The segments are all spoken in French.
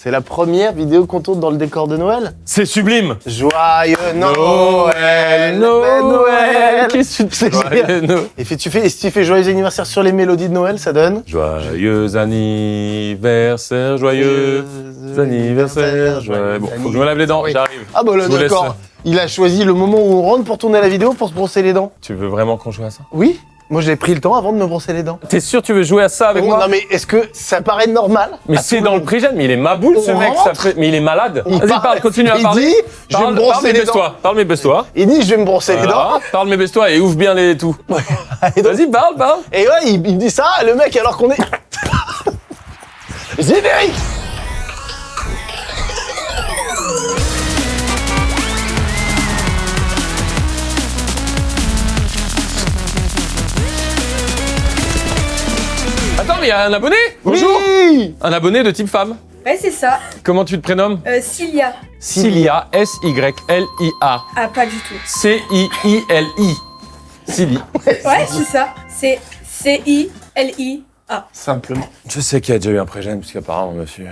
C'est la première vidéo qu'on tourne dans le décor de Noël. C'est sublime. Joyeux Noël, Noël. Qu'est-ce que tu C'est génial. Et si tu fais joyeux anniversaire sur les mélodies de Noël, ça donne Joyeux anniversaire, joyeux anniversaire, joyeux... Bon, faut que je me lave les dents, Oui. j'arrive. Ah bah là, Je vous d'accord. laisse. Il a choisi le moment où on rentre pour tourner la vidéo pour se brosser les dents. Tu veux vraiment qu'on joue à ça? Oui. Moi, j'ai pris le temps avant de me brosser les dents. T'es sûr tu veux jouer à ça avec moi? Non, mais est-ce que ça paraît normal? Mais c'est dans le pré-gène, mais il est maboule ce On mec, rentre. mais il est malade. Il Vas-y, parle. parle, continue à Il parler. dit, je vais me brosser les dents. Parle, mais baisse-toi. Il dit, je vais me brosser les dents. Voilà. Parle, mais baisse-toi et ouvre bien les tout. Et donc- Vas-y, parle. Et ouais, il me dit ça, le mec, alors qu'on est... Générique. Attends, mais il y a un abonné. Bonjour. Oui. Un abonné de type femme. Ouais, c'est ça. Comment tu te prénommes? Cilia. Cilia, S-Y-L-I-A. Ah, pas du tout. C-I-I-L-I. Silly. Ouais, c'est ça. C'est C-I-L-I-A. Simplement. Je sais qu'il y a déjà eu un pré-gène, parce qu'apparemment, monsieur...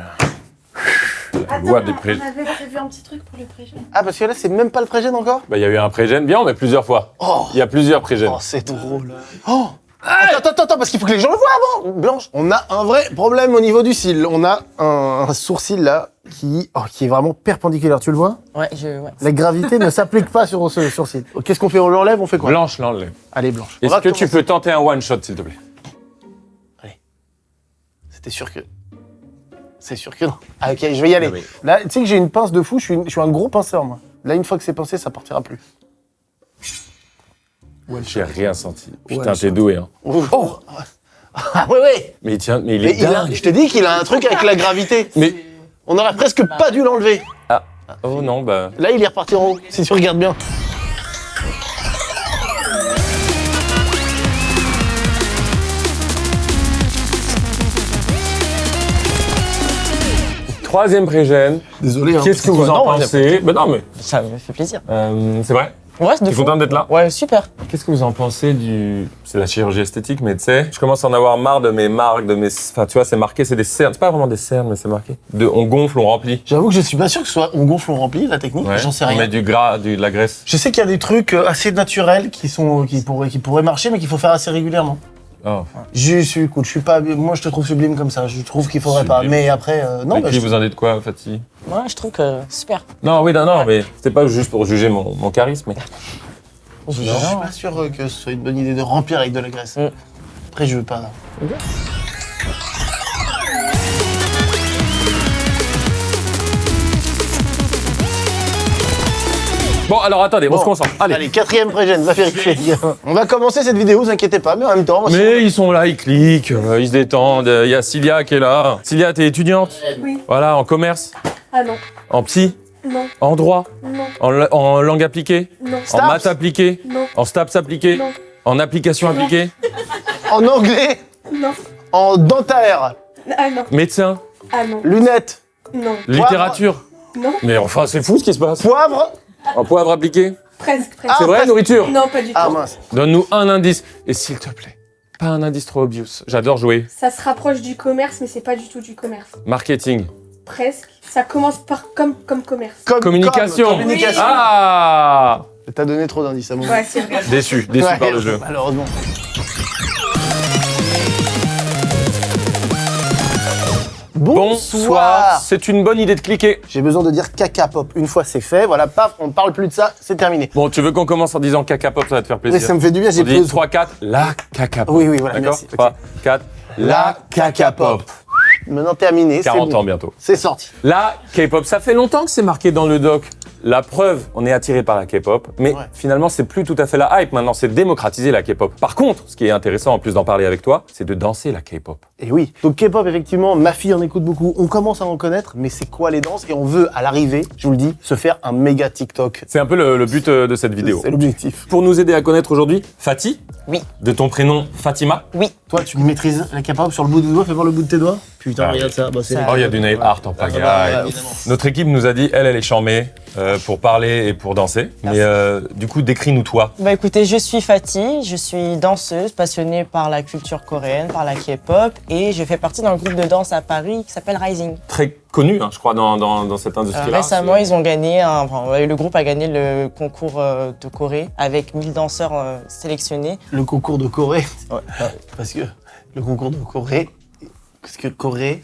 Loi des pré... on avait prévu un petit truc pour le pré-gène. Ah, parce que là, c'est même pas le pré-gène encore? Bah, il y a eu un pré-gène, bien, mais plusieurs fois. Oh. Il y a plusieurs pré-gènes. Oh, c'est drôle. Oh. Attends, parce qu'il faut que les gens le voient avant. Blanche, on a un vrai problème au niveau du cil. On a un sourcil là qui est vraiment perpendiculaire. Tu le vois? Ouais. La gravité ne s'applique pas sur ce sourcil. Qu'est-ce qu'on fait? On l'enlève? On fait quoi? Blanche l'enlève. Allez, Blanche. On Est-ce va que tu commencer. peux tenter un one-shot, s'il te plaît? C'était sûr que... C'est sûr que non. Ah, ok, je vais y aller. Non, mais- Là, tu sais que j'ai une pince de fou. Je suis un gros pinceur, moi. Là, une fois que c'est pincé, ça partira plus. J'ai rien senti. Putain, One t'es shot. doué, hein. Oh. Ah, ouais. Mais il Mais est dingue. je te dis qu'il a un truc avec la gravité. Mais... On aurait presque pas dû l'enlever. Ah. Oh non, bah... Là, il est reparti en haut, si tu regardes bien. Troisième pré-gène. Désolé. Hein, Qu'est-ce que vous en pensez? Bah non, mais... Ça me fait plaisir. c'est vrai? Ouais, c'est de T'es fou. content d'être là? Ouais, super. Qu'est-ce que vous en pensez du... C'est la chirurgie esthétique, mais tu sais, je commence à en avoir marre de mes marques, de mes... Enfin, tu vois, c'est marqué, c'est des cernes. C'est pas vraiment des cernes, mais c'est marqué. On gonfle, on remplit. J'avoue que je suis pas sûr que ce soit on gonfle, on remplit la technique. Ouais. J'en sais On rien. met du gras, de la graisse. Je sais qu'il y a des trucs assez naturels qui pourraient marcher, mais qu'il faut faire assez régulièrement. Oh. Écoute, je suis pas, moi je te trouve sublime comme ça. Je trouve qu'il faudrait pas. Sublime. Mais après, non. Et Bah, puis vous en dites quoi, Fatih? Ouais, je trouve que super. Non, oui, non, mais c'était pas juste pour juger mon charisme. Mais... je suis pas sûr que ce soit une bonne idée de remplir avec de la graisse. Après, je veux pas. Bon, alors attendez, on se concentre. Allez, quatrième pré-gène, va vérifier. On va commencer cette vidéo, vous inquiétez pas, mais en même temps. moi, Mais ils sont là, ils cliquent, ils se détendent. Il y a Cilia qui est là. Cilia, t'es étudiante? Oui. Voilà, en commerce, Ah non. en psy, Non. en droit, Non. en langue appliquée, Non. en Staps. maths appliquées, Non. en STAPS appliquées, Non. en application appliquée, En anglais, Non. en dentaire, Ah non. médecin, Ah non. lunettes, Non. littérature. Non. Mais enfin, c'est fou ce qui se passe. poivre. En poivre appliqué. Presque. C'est vrai, presque. nourriture. Non, pas du tout. Ah mince. Donne-nous un indice. Et s'il te plaît, pas un indice trop obvious. J'adore jouer. Ça se rapproche du commerce, mais c'est pas du tout du commerce. Marketing. Presque. Ça commence par comme commerce. Communication. Communication. Ah T'as donné trop d'indices à mon Ouais, c'est vrai. Déçu Ouais, par le jeu. Malheureusement. Bonsoir. C'est une bonne idée de cliquer. J'ai besoin de dire caca pop. Une fois c'est fait, voilà, paf, on ne parle plus de ça, c'est terminé. Bon, tu veux qu'on commence en disant caca pop, ça va te faire Mais plaisir. ça me fait du bien, j'ai On dit plus. 3, 4, la caca pop. Oui, voilà, D'accord merci. 3, 4, la caca pop. Maintenant terminé, c'est 40 bon. ans bientôt. C'est sorti. La K-pop, ça fait longtemps que c'est marqué dans le doc. La preuve, on est attiré par la K-pop, mais Ouais. finalement, c'est plus tout à fait la hype. Maintenant, c'est démocratiser la K-pop. Par contre, ce qui est intéressant, en plus d'en parler avec toi, c'est de danser la K-pop. Et oui. Donc K-pop, effectivement, ma fille en écoute beaucoup. On commence à en connaître, mais c'est quoi les danses? Et on veut, à l'arrivée, je vous le dis, se faire un méga TikTok. C'est un peu le but de cette vidéo. C'est l'objectif. Pour nous aider à connaître aujourd'hui, Fatih, Oui. de ton prénom Fatima. Oui. Toi, tu maîtrises la K-pop sur le bout du doigt, fais voir le bout de tes doigts. Putain, Ah, regarde ça. Bah, c'est ça- Oh, il y a du nail art en pagaille. bah, évidemment. Notre équipe nous a dit, elle est charmée. pour parler et pour danser. Merci. Mais du coup, décris-nous toi. Bah écoutez, je suis Fatih, je suis danseuse passionnée par la culture coréenne, par la K-pop et je fais partie d'un groupe de danse à Paris qui s'appelle Rising. Très connu, je crois, dans cette industrie-là. Récemment, ils ont gagné, le groupe a gagné le concours de Corée avec 1000 danseurs sélectionnés. Le concours de Corée. Ouais. Parce que le concours de Corée. Parce que Corée.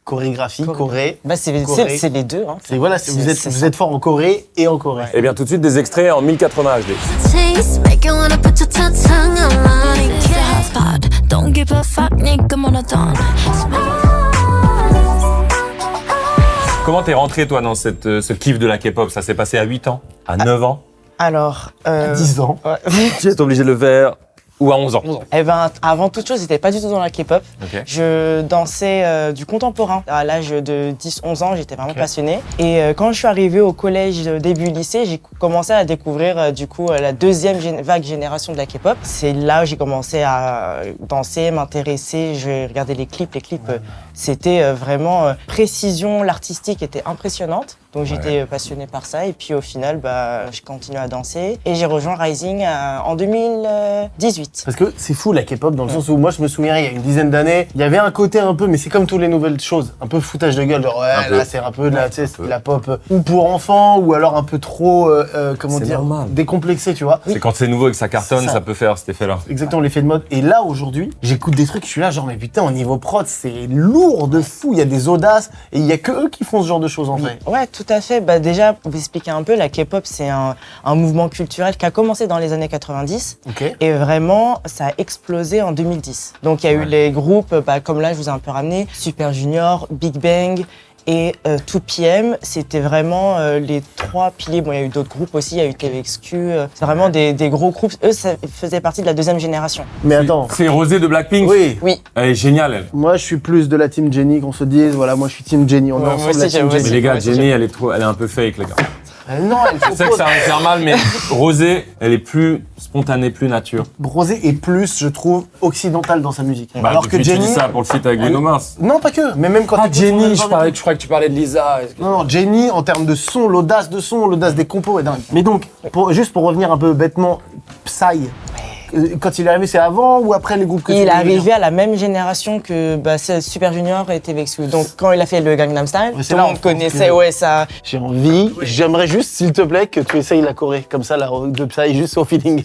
Chorégraphie, Corée. Bah c'est Corée. les deux. Hein. Voilà, vous êtes fort en Corée et en Corée. Eh bien, tout de suite, des extraits en 1080 HD. Taste, make you wanna put your tongue on my spot. Don't give a fuck, nigga, monotone. Comment t'es rentré, toi, dans ce kiff de la K-pop? Ça s'est passé à 8 ans? À 9 ans? Alors, 10 ans. Tu es obligé de le faire. Ou à 11 ans? Eh ben, avant toute chose, j'étais pas du tout dans la K-pop. Ok. Je dansais du contemporain. À l'âge de 10-11 ans, j'étais vraiment passionnée. Et quand je suis arrivée au collège, début lycée, j'ai commencé à découvrir du coup la deuxième vague génération de la K-pop. C'est là où j'ai commencé à danser, m'intéresser. Je regardais les clips. Les clips, c'était vraiment précision. L'artistique était impressionnante. Donc j'étais passionnée par ça. Et puis au final, bah, je continue à danser. Et j'ai rejoint Rising en 2018. Parce que c'est fou la K-pop dans le sens où moi je me souviens il y a une dizaine d'années, il y avait un côté un peu, mais c'est comme toutes les nouvelles choses, un peu foutage de gueule, genre ouais là c'est un peu de la, tu sais, c'est de la pop ou pour enfants ou alors un peu trop, comment C'est dire, normal. décomplexé, tu vois. C'est quand c'est nouveau et que ça cartonne, C'est ça. ça peut faire cet effet-là. Exactement, l'effet de mode. Et là, aujourd'hui, j'écoute des trucs, je suis là, genre, mais putain, au niveau prod, c'est lourd de fou. Il y a des audaces et il y a que eux qui font ce genre de choses, en fait. Ouais, tout à fait. Bah, déjà, pour vous expliquer un peu, la K-pop, c'est un mouvement culturel qui a commencé dans les années 90. Ok. Et vraiment, ça a explosé en 2010. Donc, il y a eu les groupes, comme là, je vous ai un peu ramené, Super Junior, Big Bang et 2PM. C'était vraiment les trois piliers. Bon, il y a eu d'autres groupes aussi, il y a eu TVXQ. C'est vraiment des gros groupes. Eux, ça faisait partie de la deuxième génération. Mais attends. C'est Rosé de Blackpink? Oui. Oui. Elle est géniale, elle. Moi, je suis plus de la team Jenny, qu'on se dise, voilà, moi, je suis team Jenny. On est Ouais, moi ensemble aussi, la team j'aime Jenny. Mais les gars, Ouais, Jenny, elle est un peu fake, les gars. Non, elle Je sais que ça va me faire mal, mais Rosé, elle est plus spontanée, plus nature. Rosé est plus, je trouve, occidentale dans sa musique. Bah, alors que depuis, tu Jenny. dis ça pour le feat avec elle- Bruno Mars. Non, pas que, mais même quand t'écoutes son album et tout. je crois que tu parlais de Lisa. Non, Jenny, en termes de son, l'audace des compos est dingue. Mais donc, juste pour revenir un peu bêtement, Psy, quand il est arrivé, c'est avant ou après les groupes que tu Il est viens de arrivé dire à la même génération que c'est Super Junior et TVXQ. Donc, quand il a fait le Gangnam Style, Ouais, c'est tout là, le on monde pense connaissait, que- ouais, ça. J'ai envie, j'aimerais juste, s'il te plaît, que tu essayes la Corée. Comme ça, la de Psy, juste au feeling.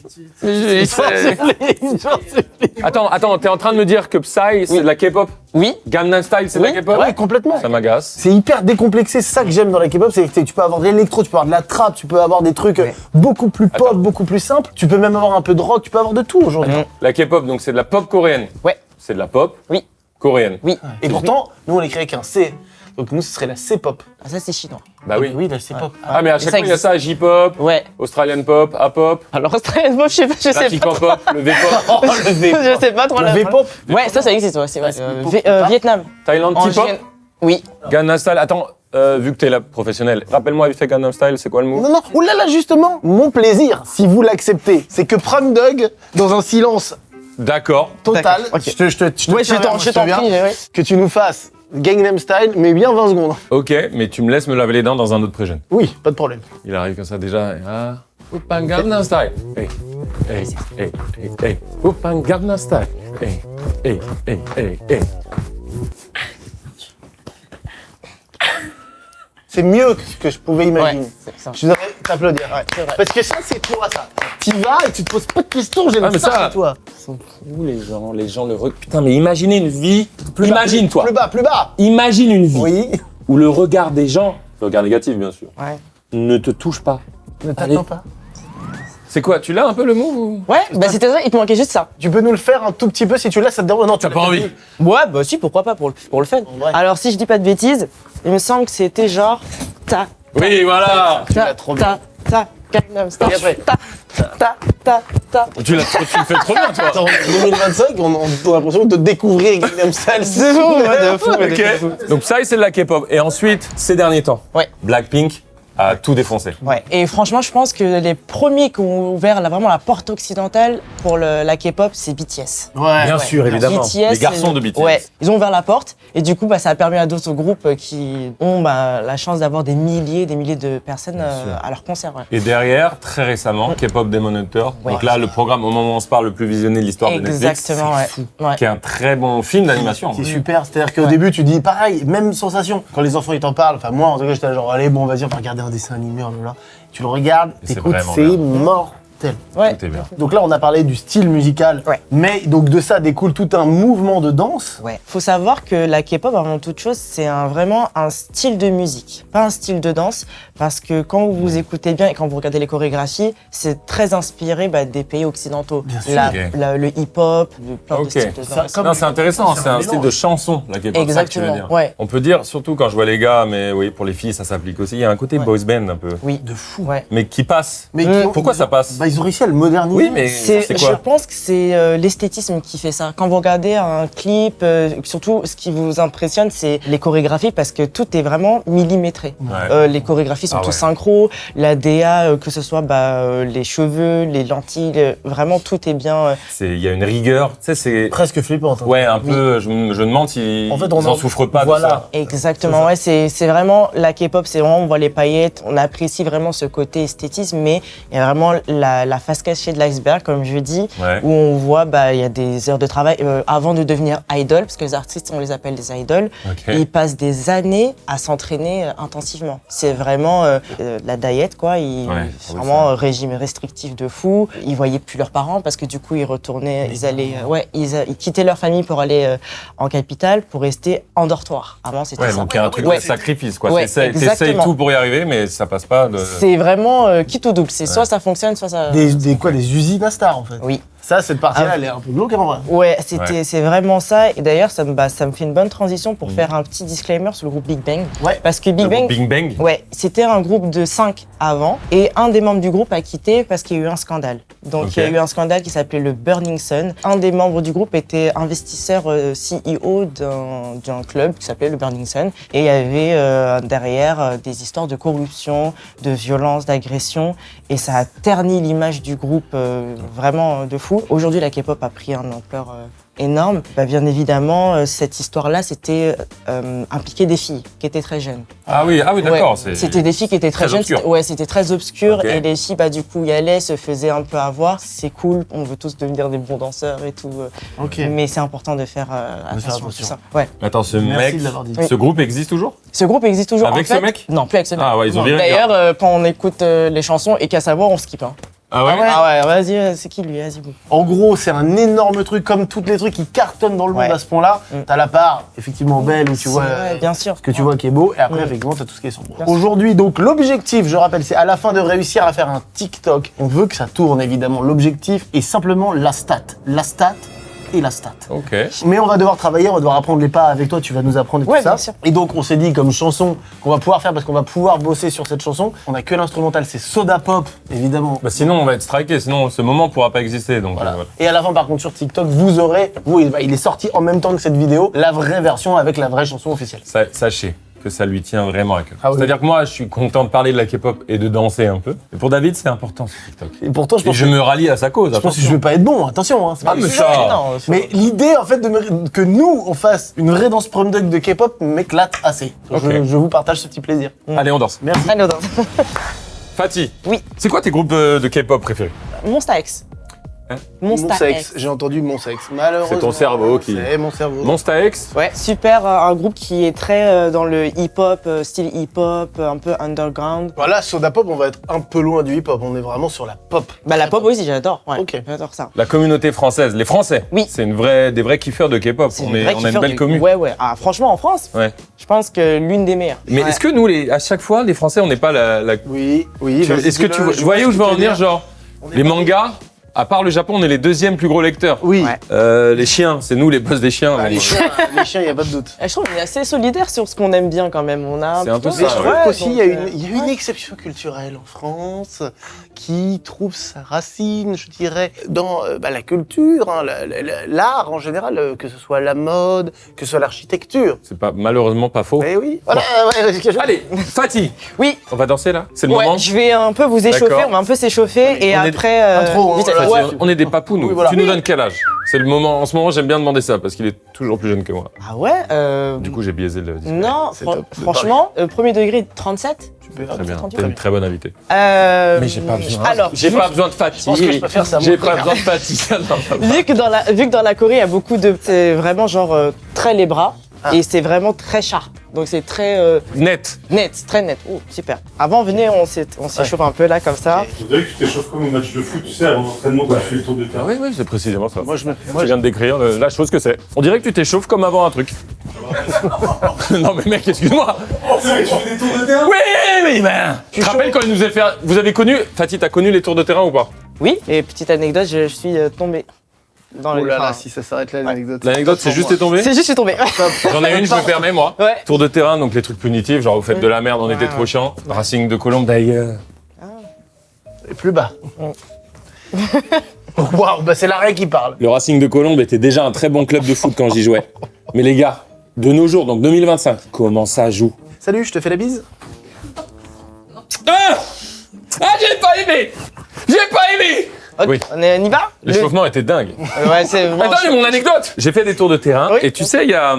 Attends, t'es en train de me dire que Psy, c'est de la K-pop? Oui, Gangnam Style, c'est de Oui. la K-pop? Ouais, complètement. Ça m'agace. C'est hyper décomplexé, c'est ça que j'aime dans la K-pop, c'est que tu peux avoir de l'électro, tu peux avoir de la trap, tu peux avoir des trucs beaucoup plus pop, Attends. beaucoup plus simples, tu peux même avoir un peu de rock, tu peux avoir de tout aujourd'hui. La K-pop, donc c'est de la pop coréenne. ouais, C'est de la pop oui, coréenne. oui. Et pourtant, nous on l'écrit avec un C, donc nous ce serait la C-pop. Ah, ça, c'est chinois. Bah oui. Oui, la C-pop. Ah, mais à chaque fois, il y a ça, J-pop, Ouais. Australian pop, A-pop, Alors, Australian Pop, je sais pas Ratican trop. pop, le V-pop, Oh, le V-pop. Je sais pas trop Le la- V-pop. Ouais, ça existe, ouais, c'est vrai. c'est K-pop. Vietnam. Thailand En T-pop, gén- Oui. Gangnam Style. Attends, vu que t'es la professionnelle, rappelle-moi vite fait Gangnam Style, c'est quoi le mot? Non, non, oulala, justement, mon plaisir, si vous l'acceptez, c'est que Prime Dog, dans un silence D'accord. total, D'accord, ok. je te Ouais, tiens je vers t'en moi, je te prie, viens, ouais. que tu nous fasses Gangnam Style, mais bien 20 secondes. Ok, mais tu me laisses me laver les dents dans un autre pré-jeune. Oui, pas de problème. Il arrive comme ça déjà. Ah. Open Gangnam Style. Hey, hey, hey, hey, hey. Open Gangnam Style. Hey, hey, hey, hey, hey. C'est mieux que ce que je pouvais imaginer. Ouais, c'est ça. Je devrais t'applaudir. C'est vrai. Parce que ça, c'est toi, ça. T'y vas et tu te poses pas de questions, j'aime Ah, mais ça, ça- chez toi. Où les gens le Putain, mais imaginez une vie. Imagine-toi. Plus bas, plus bas. Imagine une vie Oui. où le regard des gens, le regard négatif bien sûr, Ouais. ne te touche pas. Ne Allez. t'attends pas. C'est quoi? Tu l'as un peu le mot ou... Ouais, bah c'était ça, il te manquait juste ça. Tu peux nous le faire un tout petit peu si tu l'as, ça te dérange. Non, tu T'as pas envie? Ouais, bah si, pourquoi pas, pour le fun. vrai. Alors, si je dis pas de bêtises, il me semble que c'était genre ta, Oui, voilà. l'as trop bien. ta, Gangnam Style. Et après Ta. Tu le fais trop bien, toi. En 2025, on a l'impression de découvrir Gangnam Style. C'est fou, ouais, de fou, Ok. Donc ça, c'est de la K-pop. Et ensuite, ces derniers temps, Ouais. Blackpink, à tout défoncer. Ouais. Et franchement, je pense que les premiers qui ont ouvert vraiment la porte occidentale pour la K-pop, c'est BTS. Ouais. Bien sûr, évidemment. BTS, Les garçons de BTS. Ouais, ils ont ouvert la porte et du coup, ça a permis à d'autres groupes qui ont la chance d'avoir des milliers de personnes à leur concert. Ouais. Et derrière, très récemment, K-pop Demon Hunter. Ouais. Donc là, le programme, au moment où on se parle, le plus visionné de l'histoire de Netflix. Exactement, c'est ouais. fou. Ouais. Qui est un très bon film d'animation. C'est super, c'est-à-dire qu'au début tu dis pareil, même sensation. Quand les enfants ils t'en parlent, enfin moi en tout cas j'étais là, genre allez bon vas-y on va regarder un dessin animé, là. Tu le regardes, C'est t'écoutes, vraiment c'est bien. mortel. Ouais. Tout est bien. Donc là on a parlé du style musical, Ouais. mais donc de ça découle tout un mouvement de danse. Ouais. Faut savoir que la K-pop, avant toute chose, c'est vraiment un style de musique, pas un style de danse, parce que quand vous écoutez bien et quand vous regardez les chorégraphies, c'est très inspiré des pays occidentaux. Bien sûr. Ok. Le hip-hop, plein de Ok. styles de Ça, danse. comme- Non, c'est intéressant, c'est c'est un un style mélange. de chanson, la K-pop, ça que tu veux Exactement, dire. ouais. On peut dire, surtout quand je vois les gars, mais oui, pour les filles, ça s'applique aussi, il y a un côté Ouais. boys band un peu. Oui. De fou. Ouais. Mais qui passe. Mais Pourquoi ça passe Bah ils ont réussi à le moderniser. Oui, mais c'est Je quoi pense que c'est l'esthétisme qui fait ça. Quand vous regardez un clip, surtout ce qui vous impressionne, c'est les chorégraphies parce que tout est vraiment millimétré. Ouais. Les chorégraphies sont Ah tous ouais. synchro, la DA, que ce soit les cheveux, les lentilles, vraiment tout est bien. Il y a une rigueur, tu sais, c'est... Presque flippante. hein. Ouais, un peu, je me demande s'ils En fait, ils en souffrent pas de ça. Exactement, ouais, c'est vraiment la K-pop, c'est vraiment, on voit les paillettes, on apprécie vraiment ce côté esthétisme, mais il y a vraiment la face cachée de l'iceberg, comme je dis, Ouais. où on voit il y a des heures de travail avant de devenir idol, parce que les artistes, on les appelle des idoles, Ok. et ils passent des années à s'entraîner intensivement. C'est vraiment la diète, quoi. Ils, Ouais, vraiment ça. régime restrictif de fou. Ils voyaient plus leurs parents parce que du coup, ils retournaient, ils quittaient leur famille pour aller en capitale pour rester en dortoir. Avant, c'était Ouais, ça. donc il y a un truc Ouais. de sacrifice, quoi. Ouais, T'essayes exactement. tout pour y arriver, mais ça passe pas de... C'est vraiment quitte ou double. C'est soit ça fonctionne, soit ça. Des usines à stars en fait. Oui. Ça, cette partie-là, Ah. elle est un peu glauque en vrai. Ouais, Ouais. c'est vraiment ça. Et d'ailleurs, ça me fait une bonne transition pour faire un petit disclaimer sur le groupe Big Bang. Ouais. Parce que Big Le Bang, groupe Big Bang. ouais, c'était un groupe de 5 avant. Et un des membres du groupe a quitté parce qu'il y a eu un scandale. Donc, Ok. il y a eu un scandale qui s'appelait le Burning Sun. Un des membres du groupe était investisseur CEO d'un club qui s'appelait le Burning Sun. Et il y avait derrière des histoires de corruption, de violence, d'agression. Et ça a terni l'image du groupe vraiment de fou. Aujourd'hui, la K-pop a pris une ampleur énorme. Bien évidemment, cette histoire-là, c'était impliquer des filles qui étaient très jeunes. Ah oui, d'accord. Ouais, c'était des filles qui étaient très, très jeunes. obscur. Ouais, c'était très obscur. Ok. Et les filles, du coup, y allaient, se faisaient un peu avoir. C'est cool, on veut tous devenir des bons danseurs et tout. Ok. Mais c'est important de faire attention à tout attention. ça. Ouais. Attends, ce Merci mec, de l'avoir dit. ce groupe existe toujours? Ce groupe existe toujours. Avec En fait, ce mec? Non, plus avec ce mec. Ah ouais, ils ont viré le D'ailleurs, quand on écoute les chansons, et qu'à savoir, on skip. Hein. Ah ouais? Ah ouais, vas-y, c'est qui lui? Vas-y, vous. En gros, c'est un énorme truc, comme tous les trucs qui cartonnent dans le monde Ouais. à ce point-là. T'as la part, effectivement, belle, où tu vois Ouais, bien sûr. ce que tu vois qui est beau, et après, effectivement, t'as tout ce qui est sombre. Aujourd'hui, donc, l'objectif, je rappelle, c'est à la fin de réussir à faire un TikTok. On veut que ça tourne, évidemment. L'objectif est simplement la stat. La stat et la stat. Ok. Mais on va devoir travailler, on va devoir apprendre les pas avec toi, tu vas nous apprendre et Ouais, tout ça. bien sûr. Et donc on s'est dit comme chanson qu'on va pouvoir faire parce qu'on va pouvoir bosser sur cette chanson. On a que l'instrumental, c'est Soda Pop, évidemment. Bah sinon, on va être striké, sinon ce moment pourra pas exister. Donc, Voilà. voilà. Et à la fin, par contre, sur TikTok, vous aurez, il est sorti en même temps que cette vidéo, la vraie version avec la vraie chanson officielle. Sachez que ça lui tient vraiment à cœur. Ah oui. C'est-à-dire que moi, je suis content de parler de la K-pop et de danser un peu. Et pour David, c'est important ce TikTok. Et pourtant, je Et pense, je me rallie à sa cause. je pense que je vais pas être bon, attention. Hein, c'est pas Ah, le mais sujet. ça- Non, Mais l'idée, en fait, que nous, on fasse une vraie danse prom dunk de K-pop m'éclate assez. Ok. Je vous partage ce petit plaisir. Allez, on danse. Merci. Allez, on danse. Fatih, Oui. c'est quoi tes groupes de K-pop préférés? Monsta X. Hein Monsta X. J'ai entendu mon sexe. Malheureusement. C'est ton cerveau qui- C'est mon cerveau. Monsta X? Ouais, super, un groupe qui est très dans le hip-hop, style hip-hop, un peu underground. Voilà, Soda Pop, on va être un peu loin du hip-hop. On est vraiment sur la pop. La pop aussi, j'adore. Ouais, Ok. j'adore ça. La communauté française, les Français. Oui. C'est des vrais kiffeurs de K-pop. C'est On une a vraie une kiffeur belle du- commu. Ouais. Ah, franchement, en France, Ouais. je pense que l'une des meilleures. Mais Ouais. est-ce que nous, à chaque fois, les Français, on n'est pas la... Oui. Est-ce que tu voyais où je veux en venir, genre les mangas, À part le Japon, on est les deuxièmes plus gros lecteurs. Oui. Ouais. Les chiens, c'est nous les boss des chiens. Ah, mais- les chiens, il n'y a pas de doute. Je trouve qu'on est assez solidaire sur ce qu'on aime bien quand même. On a C'est un peu peu ça, Mais je ouais. trouve qu'aussi, il y a donc, une exception culturelle en France qui trouve sa racine, je dirais, dans la culture, hein, l'art en général, que ce soit la mode, que ce soit l'architecture. C'est pas, malheureusement pas faux. Eh oui, voilà. Allez, Fatih, Oui, on va danser là? C'est le ouais, moment? je vais un peu vous échauffer, D'accord. on va un peu s'échauffer et on est- après. Intro, hein, vite, voilà. ouais. On est des papous, nous. Oui, voilà. Tu nous donnes quel âge? C'est le moment. En ce moment, j'aime bien demander ça parce qu'il est toujours plus jeune que moi. Ah ouais Du coup, j'ai biaisé le discours. Non, C'est top. franchement, premier degré 37. Très bien. 38. T'es une très bonne invitée. Mais j'ai pas besoin. Alors, J'ai pas besoin de Fatih. Je pense que je préfère ça. J'ai pas besoin de Fatih. Ça, non, ça va. vu que dans la Corée, il y a beaucoup de. C'est vraiment genre très les bras et c'est vraiment très sharp. Donc c'est très Net. net, très net. Oh, super. Avant, venez, on s'échauffe un peu là comme ça. On dirait que tu t'échauffes comme au match de foot, tu sais, avant l'entraînement quand tu fais le tour de terrain. Oui, c'est précisément ça. Moi, Je viens de décrire la chose que c'est. On dirait que tu t'échauffes comme avant un truc. Non mais mec, excuse-moi. Oh, c'est vrai que tu fais des tours de terrain. Oui, ben. Tu te rappelles quand il nous a fait. Vous avez connu. Fatih, t'as connu les tours de terrain ou pas? Oui, et petite anecdote, je suis tombé dans Oh là là, enfin, si ça s'arrête là, l'anecdote. L'anecdote, c'est juste t'es tombé. C'est juste, je suis tombé. J'en ai une, je me permets moi. Ouais. Tour de terrain, donc les trucs punitifs, genre vous faites de la merde, on était trop chiant. Racing de Colombe d'ailleurs. Et plus bas. Waouh, bah c'est l'arrêt qui parle. Le Racing de Colombe était déjà un très bon club de foot quand j'y jouais. Mais les gars, de nos jours, donc 2025, comment ça joue? Salut, je te fais la bise. Ah, j'ai pas aimé. J'ai pas aimé. Ok, Oui. on y va L'échauffement était dingue. Ouais, c'est vraiment. Attends, mais mon anecdote. J'ai fait des tours de terrain Oui. et tu sais, il y a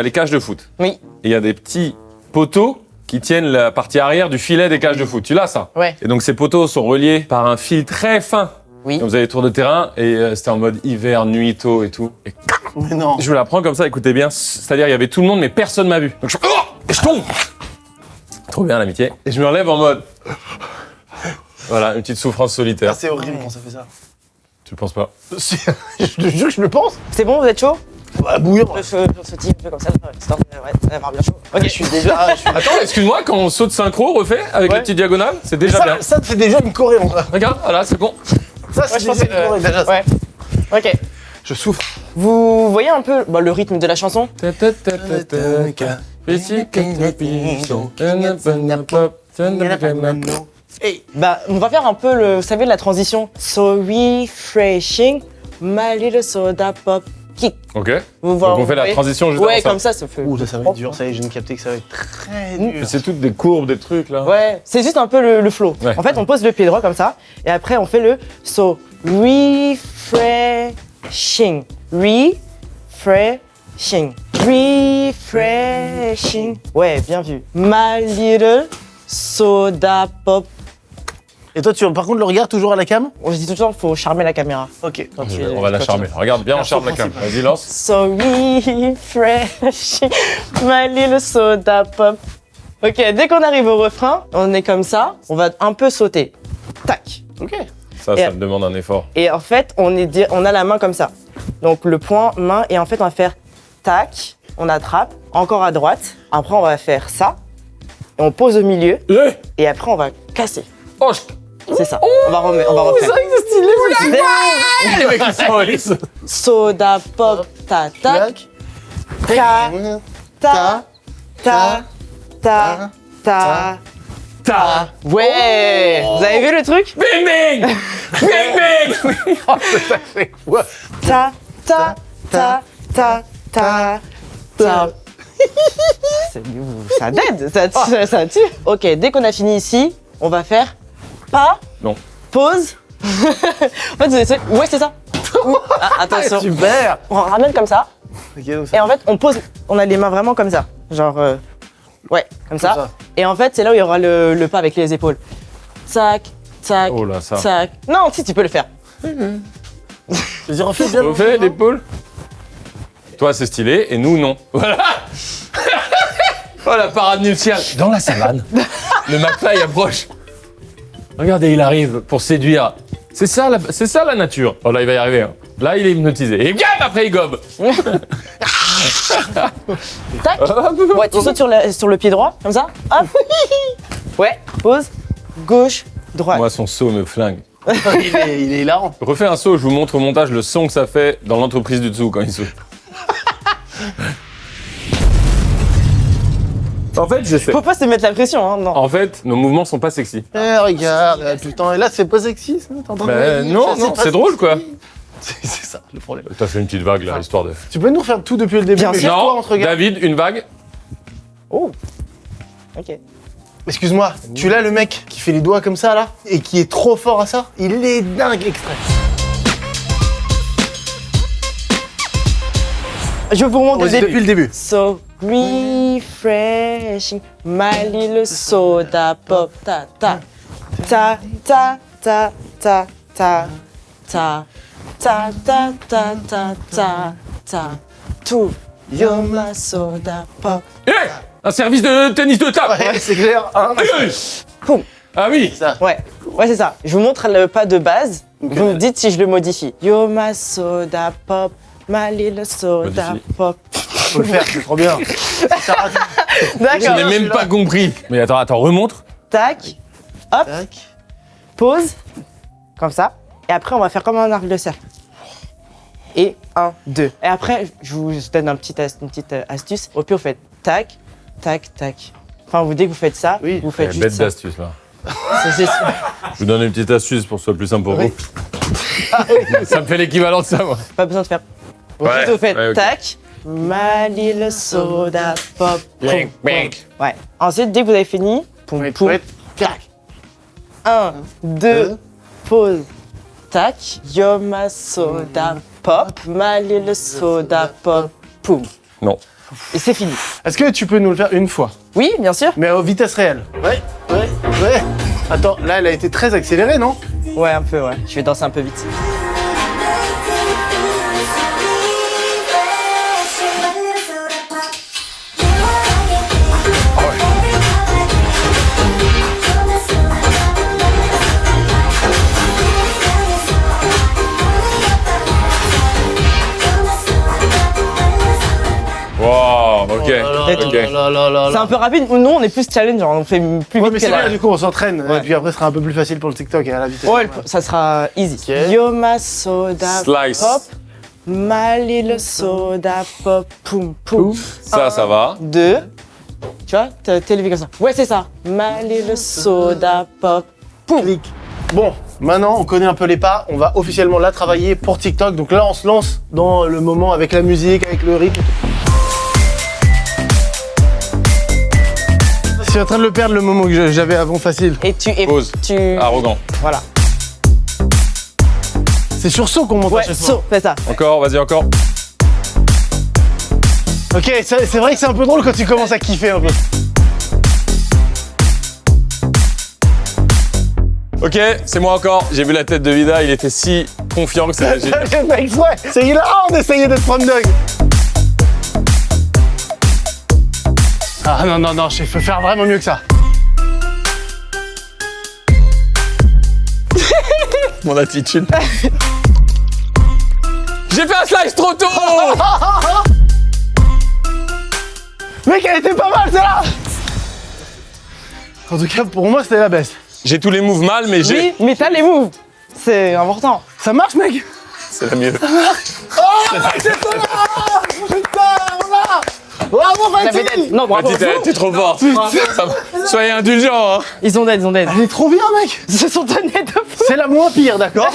les cages de foot. Oui, Et il y a des petits poteaux qui tiennent la partie arrière du filet des cages de foot. Tu l'as ça? ouais. Et donc ces poteaux sont reliés par un fil très fin. Oui. Donc vous avez des tours de terrain et c'était en mode hiver, nuit, tôt et tout. Et Mais non. je vous la prends comme ça, écoutez bien. C'est-à-dire il y avait tout le monde mais personne m'a vu. Donc je, et je tombe. Trop bien l'amitié. Et je me relève en mode. Voilà, une petite souffrance solitaire. Ah, c'est horrible quand ça fait ça. Tu le penses pas? Je te jure que je le pense. C'est bon, vous êtes chaud Bah, bouillant. On se dit un peu comme ça. Stop, ouais, ça va avoir bien chaud. Ok, Je suis déjà. Attends, excuse-moi, quand on saute synchro, refait avec Ouais. les petites diagonales, c'est déjà bien. Ça te fait déjà une choré en vrai. Regarde, voilà, c'est bon. Ça, Ouais, c'est je pense déjà une choré déjà. Ouais. Ok. Je souffre. Vous voyez un peu le rythme de la chanson? Hey. Bah, on va faire un peu vous savez, la transition. So refreshing, my little soda pop kick. Ok. Vous Donc on fait la voyez transition juste Ouais, avant ça. comme ça fait. Ouh, ça va être dur. Ça y est, j'ai capté que ça va être très dur. Mais c'est toutes des courbes, des trucs là. Ouais, c'est juste un peu le flow. Ouais. En fait, on pose le pied droit comme ça, et après on fait le so refreshing, refreshing, refreshing. Ouais, bien vu. My little soda pop. Et toi, par contre, le regard toujours à la cam. On se dit toujours, faut charmer la caméra. Ok. Quand On va la charmer. Regarde bien, on charme la cam. Vas-y, lance. So refreshing, my little soda pop. Ok, dès qu'on arrive au refrain, on est comme ça, on va un peu sauter. Tac. Ok. Ça Et- me demande un effort. Et en fait, on a la main comme ça. Donc le poing, main, et en fait, on va faire tac, on attrape, encore à droite. Après, on va faire ça, et on pose au milieu, et après, on va casser. Oh, C'est ça. On va refaire. c'est stylé, les mecs, ils sont lisses. Soda pop, ta tac, ta ta ta ta ta ta. Ouais. Vous avez vu le truc? Bing bing Bing bing Ta ta ta ta ta ta. Ça dead, ça tue. Ok, dès qu'on a fini ici, on va faire pas. Non. Pause. En fait, ouais, c'est ça. Ah, attention. Super. On ramène comme ça. Ok, donc Et en fait, on pose. On a les mains vraiment comme ça. Genre. Ouais, comme ça. ça. Et en fait, c'est là où il y aura le pas avec les épaules. Tac, tac, Oh là, ça. tac. Non, si, tu peux le faire. vas-y, refais bien. Refais l'épaule. Toi, c'est stylé, et nous, non. Voilà. Oh, la parade nuptiale. Dans la savane, le McFly approche. Regardez, il arrive pour séduire. C'est ça la nature. Oh là, il va y arriver. Hein. Là, il est hypnotisé. Et gam, après, il gobe. Tac. Ouais, tu sautes sur le pied droit, comme ça. Hop. Ouais, pause. Gauche, droite. Moi, son saut me flingue. il est hilarant. Refais un saut, je vous montre au montage le son que ça fait dans l'entreprise du dessous quand il saute. En fait, je sais. Faut pas se mettre la pression, hein, non. En fait, nos mouvements sont pas sexy. Regarde, putain, et là c'est pas sexy, ça, t'es en train de me dire, Non, ça, non, pas c'est drôle quoi. sexy. C'est ça le problème. T'as fait une petite vague là, histoire de. Tu peux nous refaire tout depuis le début, Bien mais sûr. juste toi, Non, on te regarde. David, une vague. Oh. Ok. Excuse-moi, tu l'as le mec qui fait les doigts comme ça là et qui est trop fort à ça? Il est dingue extrait. Je vous remonte Vas-y, depuis le début. So refreshing, my little soda pop, ta ta ta ta ta ta ta ta ta ta ta ta ta ta tout. You're my soda pop. Un service de tennis de table. Ouais, c'est clair. Hein, Boum. Ah oui. ça. Ouais, c'est ça. Je vous montre le pas de base. Vous me dites si je le modifie. You're my soda pop, my little soda Modifie. pop. Faut le faire, c'est trop bien. Ça rate. Je D'accord. n'ai même pas compris. Mais attends, remonte. Tac, hop, Tac. pause, comme ça. Et après, on va faire comme un arc de cercle. Et 1, 2. Et après, je vous donne une petite astuce. Au pire, vous faites tac, tac, tac. Enfin, dès que vous faites ça, Oui. vous faites Bête juste ça. d'astuce là. C'est- Je vous donne une petite astuce pour que ce soit plus simple pour Oui. vous. Ça me fait l'équivalent de ça, moi. Pas besoin de faire. Ouais, Vous faites ouais, ok. tac, my little soda pop. Blank, Poum, blank. poum. Ouais. Ensuite, dès que vous avez fini, poum, Ouais, poum. ouais. Tac. 1, 2, pause, tac. You're my soda pop, my little soda pop, poum. Non. Et c'est fini. Est-ce que tu peux nous le faire une fois? Oui, bien sûr. Mais à vitesse réelle. Ouais. Attends, là elle a été très accélérée, non? Ouais, un peu, ouais. Je vais danser un peu vite. Wow, ok. Ok. C'est un peu rapide. Nous, on est plus challenge, genre, on fait plus Ouais, vite mais que c'est bien, la... du coup on s'entraîne. Ouais. Et puis après ce sera un peu plus facile pour le TikTok et à la vitesse. Ouais, ça sera easy. Ok. You're my soda Slice. pop, my little soda pop, poum, poum. Ça va. 2. Tu vois, t'es levé comme ça. Ouais, c'est ça. My little soda pop, poum. Clic. Bon, maintenant on connaît un peu les pas, on va officiellement la travailler pour TikTok. Donc là on se lance dans le moment avec la musique, avec le rythme. Je suis en train de le perdre, le moment que j'avais avant facile. Et tu... Pause. Arrogant. Voilà. C'est sur saut qu'on monte à Ouais, chaque fois. saut, fais ça. Encore, vas-y, encore. Ok, c'est vrai que c'est un peu drôle quand tu commences à kiffer un peu. Ok, c'est moi encore. J'ai vu la tête de Vida, il était si confiant que ça. J'ai fait exprès. C'est hilarant d'essayer d'être prom dog. Ah non, je peux faire vraiment mieux que ça. Mon attitude. J'ai fait un slice trop tôt. Mec, elle était pas mal celle-là. En tout cas, pour moi, c'était la best. J'ai tous les moves mal, mais j'ai. Oui, mais t'as les moves. C'est important. Ça marche, mec? C'est la mieux. Putain, voilà. Bravo, Fatih. Non, bravo. T'es trop fort. Ça va. Soyez indulgents, hein. Ils ont d'aide, Elle est trop bien, mec. Ils se sont donnés de fou. C'est la moins pire, d'accord?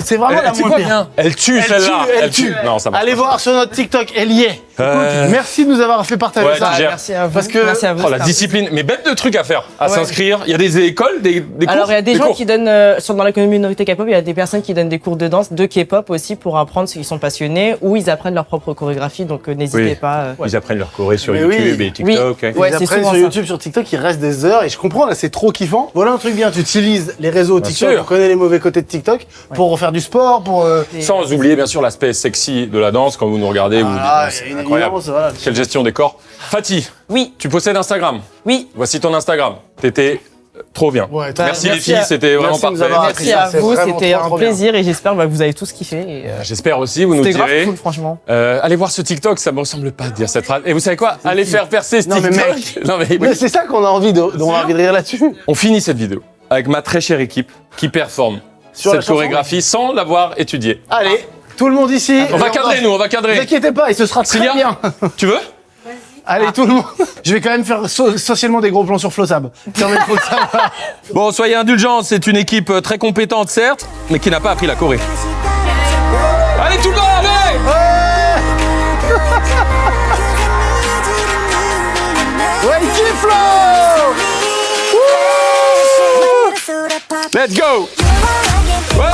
C'est vraiment la Tu sais moins quoi, pire. bien. Elle tue celle-là. Elle tue. Non, ça marche. Allez voir sur notre TikTok, elle y est. Merci de nous avoir fait partager Ouais, ça. tu gères. Merci à vous. Parce que- Merci à vous. Oh, la discipline. Mais bête de trucs à faire. À Ouais. s'inscrire. Il y a des écoles, des cours. Alors, il y a des gens cours. qui donnent, dans la communauté K-pop, il y a des personnes qui donnent des cours de danse, de K-pop aussi, pour apprendre ceux qui sont passionnés, ou ils apprennent leur propre chorégraphie, donc n'hésitez Oui. pas. Ils apprennent leur choré sur Mais YouTube oui. et TikTok. Oui. hein. Ouais, Ils c'est apprennent souvent sur ça. YouTube, sur TikTok, il reste des heures et je comprends, là c'est trop kiffant. Voilà un truc bien, tu utilises les réseaux Bien TikTok, sûr. on connaît les mauvais côtés de TikTok, pour refaire du sport, pour... Sans oublier bien sûr l'aspect sexy de la danse quand vous nous regardez. Vous vous dites, Ah, non, il y a c'est une incroyable. évidence, voilà. Quelle gestion des corps. Fatih, Oui, tu possèdes Instagram. oui. Voici ton Instagram. T'étais trop bien. Ouais, Merci les merci filles, à- c'était vraiment merci de nous parfait. avoir Merci ça, à c'est vous, vraiment c'était trop, un trop bien. plaisir et j'espère que vous avez tous kiffé. Et, J'espère aussi, vous nous c'était grave direz. cool, franchement. Allez voir ce TikTok, ça me ressemble pas de dire cette phrase. Et vous savez quoi? Allez faire percer ce Non, mais TikTok. mec. Non, mais oui. Mais c'est ça qu'on a envie de, dont on a envie de rire là-dessus. On finit cette vidéo avec ma très chère équipe qui performe Sur la cette chanson. chorégraphie sans l'avoir étudiée. Allez, tout le monde ici. On va cadrer, nous, on va Ne vous cadrer. inquiétez pas, et ce sera très Cilia, bien. tu veux? Allez, tout le monde. Je vais quand même faire socialement des gros plans sur Flossab. Non, mais faut le savoir. Bon, soyez indulgents, c'est une équipe très compétente, certes, mais qui n'a pas appris la Corée. Allez, tout le monde, allez! Ouais, il kiffe, Flo. Let's go! Ouais!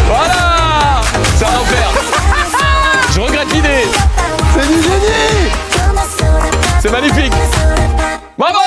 Voilà! Ça va en faire. Je regrette l'idée. C'est du génie. C'est magnifique. Bravo!